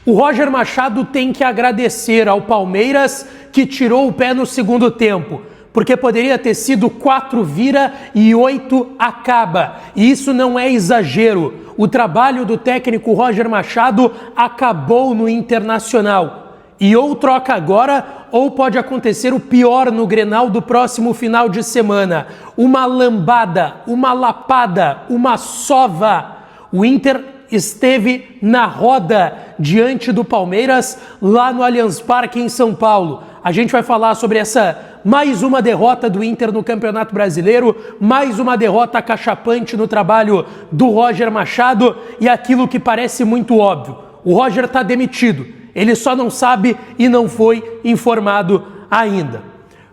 O Roger Machado tem que agradecer ao Palmeiras que tirou o pé no segundo tempo, porque poderia ter sido 4 vira e 8 acaba. E isso não é exagero. O trabalho do técnico Roger Machado acabou no Internacional. E ou troca agora, ou pode acontecer o pior no Grenal do próximo final de semana. Uma lambada, uma lapada, uma sova. O Inter esteve na roda diante do Palmeiras lá no Allianz Parque em São Paulo. A gente vai falar sobre essa mais uma derrota do Inter no Campeonato Brasileiro, mais uma derrota acachapante no trabalho do Roger Machado e aquilo que parece muito óbvio. O Roger está demitido, ele só não sabe e não foi informado ainda.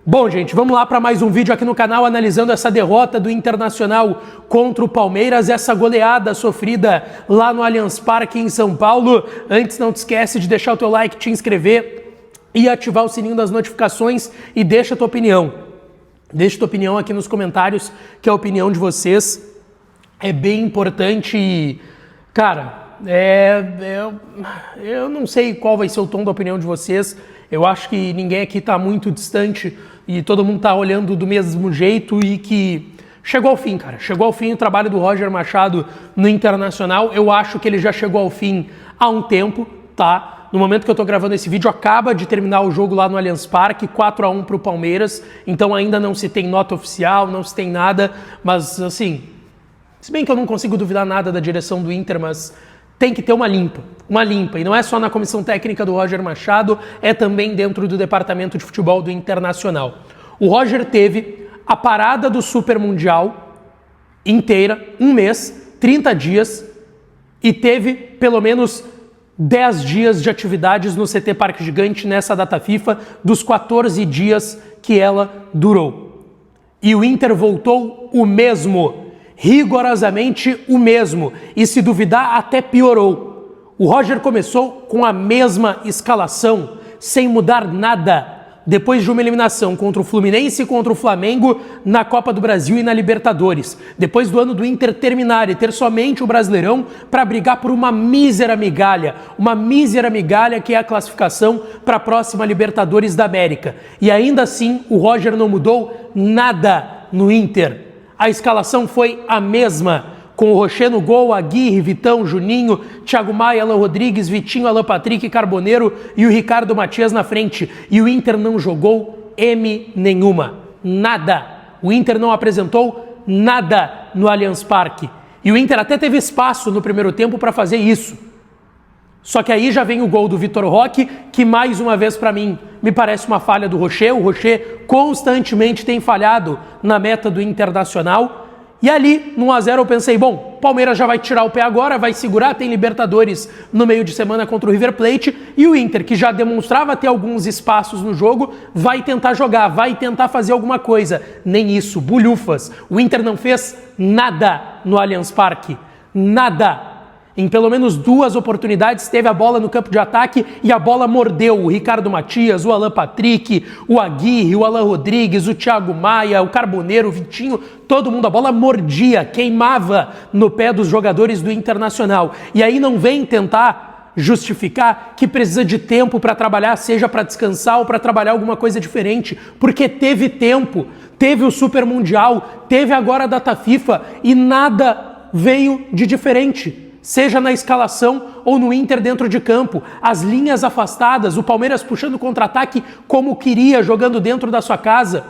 Bom, gente, vamos lá para mais um vídeo aqui no canal analisando essa derrota do Internacional contra o Palmeiras, essa goleada sofrida lá no Allianz Parque em São Paulo. Antes, não te esquece de deixar o teu like, te inscrever e ativar o sininho das notificações e deixa a tua opinião. Deixa a tua opinião aqui nos comentários, que a opinião de vocês é bem importante e, cara, eu não sei qual vai ser o tom da opinião de vocês. Eu acho que ninguém aqui está muito distante e todo mundo está olhando do mesmo jeito e que chegou ao fim, cara. Chegou ao fim o trabalho do Roger Machado no Internacional. Eu acho que ele já chegou ao fim há um tempo, tá? No momento que eu estou gravando esse vídeo, acaba de terminar o jogo lá no Allianz Parque, 4-1 para o Palmeiras. Então ainda não se tem nota oficial, não se tem nada. Mas, assim, se bem que eu não consigo duvidar nada da direção do Inter, mas tem que ter uma limpa. E não é só na comissão técnica do Roger Machado, é também dentro do departamento de futebol do Internacional. O Roger teve a parada do Super Mundial inteira, um mês, 30 dias, e teve pelo menos 10 dias de atividades no CT Parque Gigante nessa data FIFA, dos 14 dias que ela durou. E o Inter voltou o mesmo, rigorosamente o mesmo, e se duvidar até piorou. O Roger começou com a mesma escalação, sem mudar nada, depois de uma eliminação contra o Fluminense e contra o Flamengo na Copa do Brasil e na Libertadores. Depois do ano do Inter terminar e ter somente o Brasileirão para brigar por uma mísera migalha que é a classificação para a próxima Libertadores da América. E ainda assim, o Roger não mudou nada no Inter. A escalação foi a mesma, com o Rocher no gol, Aguirre, Vitão, Juninho, Thiago Maia, Alan Rodrigues, Vitinho, Alan Patrick, Carboneiro e o Ricardo Matias na frente. E o Inter não jogou nenhuma, nada. O Inter não apresentou nada no Allianz Parque. E o Inter até teve espaço no primeiro tempo para fazer isso. Só que aí já vem o gol do Vitor Roque, que mais uma vez para mim me parece uma falha do Rocher. O Rocher constantemente tem falhado na meta do Internacional. E ali, no 1-0, eu pensei, bom, Palmeiras já vai tirar o pé agora, vai segurar, tem Libertadores no meio de semana contra o River Plate, e o Inter, que já demonstrava ter alguns espaços no jogo, vai tentar jogar, vai tentar fazer alguma coisa. Nem isso, bulhufas. O Inter não fez nada no Allianz Parque, nada. Em pelo menos 2 oportunidades teve a bola no campo de ataque e a bola mordeu o Ricardo Matias, o Alan Patrick, o Aguirre, o Alan Rodrigues, o Thiago Maia, o Carboneiro, o Vitinho, todo mundo. A bola mordia, queimava no pé dos jogadores do Internacional. E aí não vem tentar justificar que precisa de tempo para trabalhar, seja para descansar ou para trabalhar alguma coisa diferente, porque teve tempo, teve o Super Mundial, teve agora a data FIFA e nada veio de diferente. Seja na escalação ou no Inter dentro de campo, as linhas afastadas, o Palmeiras puxando contra-ataque como queria, jogando dentro da sua casa.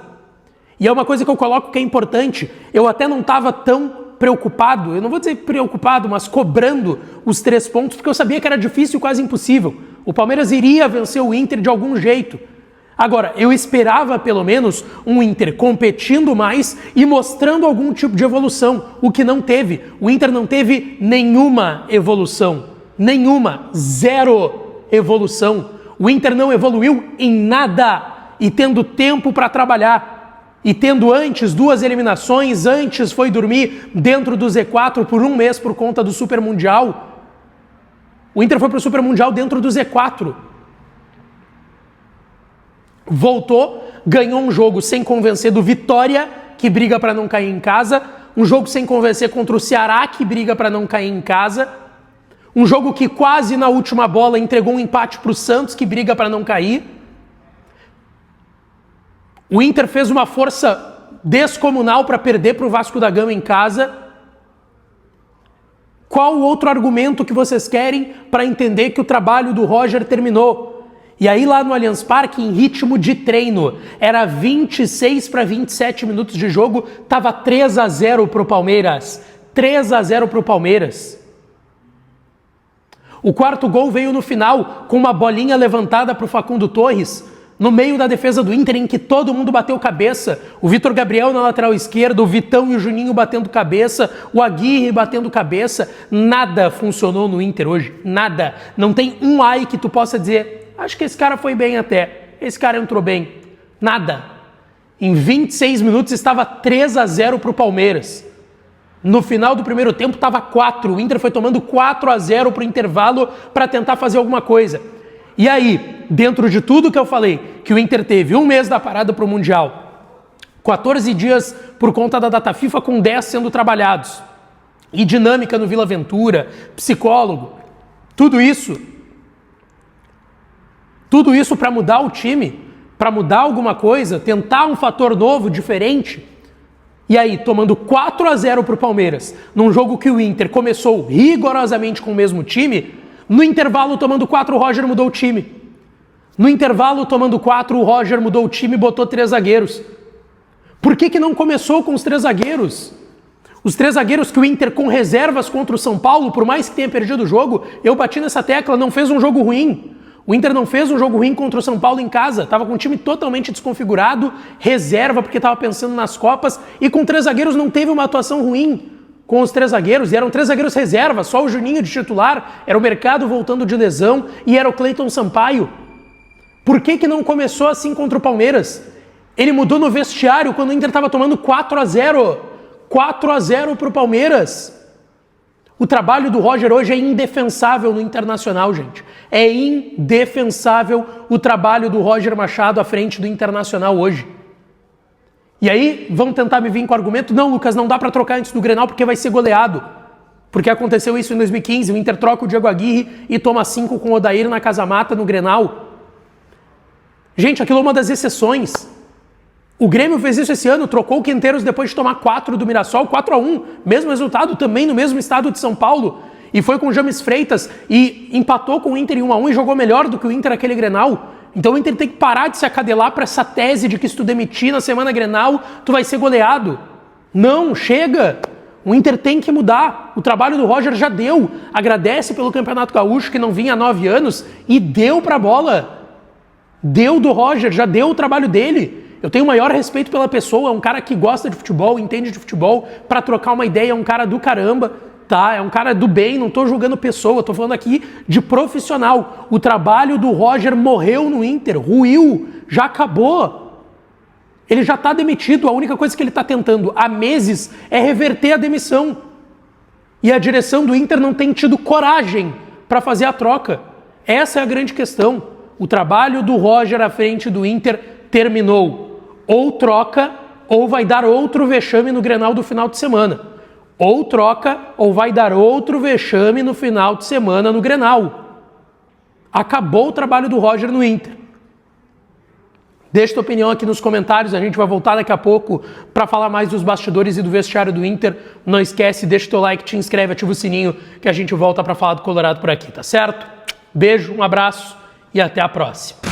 E é uma coisa que eu coloco que é importante, eu até não estava tão preocupado, eu não vou dizer preocupado, mas cobrando os 3 pontos, porque eu sabia que era difícil, quase impossível. O Palmeiras iria vencer o Inter de algum jeito. Agora, eu esperava pelo menos um Inter competindo mais e mostrando algum tipo de evolução, o que não teve. O Inter não teve nenhuma evolução, zero evolução. O Inter não evoluiu em nada e tendo tempo para trabalhar. E tendo antes 2 eliminações, antes foi dormir dentro do Z4 por um mês por conta do Super Mundial. O Inter foi para o Super Mundial dentro do Z4. Voltou, ganhou um jogo sem convencer do Vitória, que briga para não cair em casa, um jogo sem convencer contra o Ceará, que briga para não cair em casa, Um jogo que quase na última bola entregou um empate para o Santos, que briga para não cair. O Inter fez uma força descomunal para perder para o Vasco da Gama em casa. Qual o outro argumento que vocês querem para entender que o trabalho do Roger terminou? E aí lá no Allianz Parque, em ritmo de treino, era 26 para 27 minutos de jogo, estava 3-0 para o Palmeiras. 3-0 para o Palmeiras. O quarto gol veio no final, com uma bolinha levantada para o Facundo Torres, no meio da defesa do Inter, em que todo mundo bateu cabeça. O Vitor Gabriel na lateral esquerda, o Vitão e o Juninho batendo cabeça, o Aguirre batendo cabeça. Nada funcionou no Inter hoje, nada. Não tem um ai que tu possa dizer, acho que esse cara foi bem até, esse cara entrou bem. Nada. Em 26 minutos estava 3-0 para o Palmeiras. No final do primeiro tempo estava 4, o Inter foi tomando 4-0 para o intervalo para tentar fazer alguma coisa. E aí, dentro de tudo que eu falei, que o Inter teve um mês da parada para o Mundial, 14 dias por conta da data FIFA, com 10 sendo trabalhados, e dinâmica no Vila Aventura, psicólogo, tudo isso para mudar o time, para mudar alguma coisa, tentar um fator novo, diferente. E aí, tomando 4-0 para o Palmeiras, num jogo que o Inter começou rigorosamente com o mesmo time, no intervalo, tomando 4, o Roger mudou o time. No intervalo, tomando 4, o Roger mudou o time e botou 3 zagueiros. Por que não começou com os 3 zagueiros? Os 3 zagueiros que o Inter, com reservas contra o São Paulo, por mais que tenha perdido o jogo, eu bati nessa tecla, não fez um jogo ruim. O Inter não fez um jogo ruim contra o São Paulo em casa. Estava com o time totalmente desconfigurado, reserva porque estava pensando nas Copas, e com 3 zagueiros não teve uma atuação ruim. Com os 3 zagueiros, e eram 3 zagueiros reserva, só o Juninho de titular, era o Mercado voltando de lesão e era o Cleiton Sampaio. Por que não começou assim contra o Palmeiras? Ele mudou no vestiário quando o Inter estava tomando 4-0. 4-0 para o Palmeiras. O trabalho do Roger hoje é indefensável no Internacional, gente. É indefensável o trabalho do Roger Machado à frente do Internacional hoje. E aí, vão tentar me vir com o argumento, não, Lucas, não dá para trocar antes do Grenal porque vai ser goleado. Porque aconteceu isso em 2015, o Inter troca o Diego Aguirre e toma 5 com o Odair na Casa Mata no Grenal. Gente, aquilo é uma das exceções. O Grêmio fez isso esse ano, trocou o Quinteiros depois de tomar 4 do Mirassol, 4-1, mesmo resultado, também no mesmo estado de São Paulo. E foi com o James Freitas e empatou com o Inter em 1-1 e jogou melhor do que o Inter naquele Grenal. Então o Inter tem que parar de se acadelar para essa tese de que se tu demitir na semana Grenal, tu vai ser goleado. Não, chega! O Inter tem que mudar. O trabalho do Roger já deu. Agradece pelo Campeonato Gaúcho, que não vinha há 9 anos, e deu pra bola. Deu do Roger, já deu o trabalho dele. Eu tenho o maior respeito pela pessoa, é um cara que gosta de futebol, entende de futebol, para trocar uma ideia, é um cara do caramba. Tá, é um cara do bem, não tô julgando pessoa, tô falando aqui de profissional. O trabalho do Roger morreu no Inter, ruiu, já acabou. Ele já tá demitido, a única coisa que ele tá tentando há meses é reverter a demissão. E a direção do Inter não tem tido coragem para fazer a troca. Essa é a grande questão. O trabalho do Roger à frente do Inter terminou. Ou troca, ou vai dar outro vexame no Grenal do final de semana. Ou troca, ou vai dar outro vexame no final de semana no Grenal. Acabou o trabalho do Roger no Inter. Deixa tua opinião aqui nos comentários, a gente vai voltar daqui a pouco para falar mais dos bastidores e do vestiário do Inter. Não esquece, deixa teu like, te inscreve, ativa o sininho que a gente volta para falar do Colorado por aqui, tá certo? Beijo, um abraço e até a próxima.